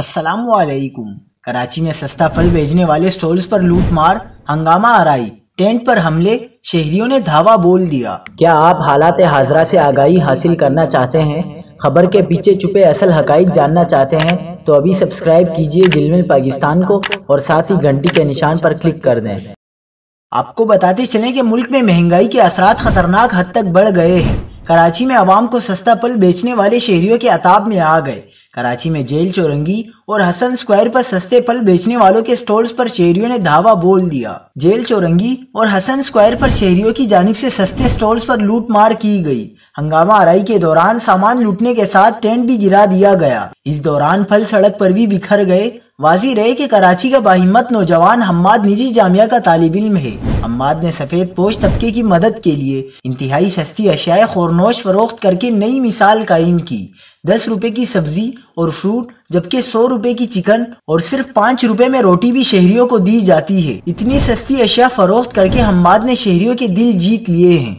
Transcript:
السلام علیکم۔ کراچی میں سستا پھل بیچنے والے سٹالز پر لوٹ مار، ہنگامہ آرائی، ٹینٹ پر حملے، شہریوں نے دھاوا بول دیا۔ کیا آپ حالات حاضرہ سے آگاہی حاصل کرنا چاہتے ہیں؟ خبر کے پیچھے چھپے اصل حقائق جاننا چاہتے ہیں تو ابھی سبسکرائب کیجئے جلمل پاکستان کو اور ساتھ ہی گھنٹی کے نشان پر کلک کر دیں۔ آپ کو بتاتے چلیں کہ ملک میں مہنگائی کے اثرات خطرناک حد تک بڑھ گئے ہیں۔ کراچی میں عوام کو سستا پھل بیچنے والے شہریوں کے عطاب میں آ گئے۔ کراچی میں جیل چورنگی اور حسن سکوائر پر سستے پھل بیچنے والوں کے سٹالز پر شہریوں نے دھاوا بول دیا۔ جیل چورنگی اور حسن سکوائر پر شہریوں کی جانب سے سستے سٹالز پر لوٹ مار کی گئی۔ ہنگامہ آرائی کے دوران سامان لوٹنے کے ساتھ ٹینٹ بھی گرا دیا گیا۔ اس دوران پھل سڑک پر بھی بکھر گئے۔ واضح رہے کہ کراچی کا باہمت نوجوان حماد نجی جامعہ کا طالب علم ہے۔ حماد نے سفید پوش طبقے کی مدد کے لیے انتہائی سستی اشیاء خورنوش فروخت کر کے نئی مثال قائم کی۔ 10 روپے کی سبزی اور فروٹ جبکہ 100 روپے کی چکن اور صرف 5 روپے میں روٹی بھی شہریوں کو دی جاتی ہے۔ اتنی سستی اشیاء فروخت کر کے حماد نے شہریوں کے دل جیت لیے ہیں۔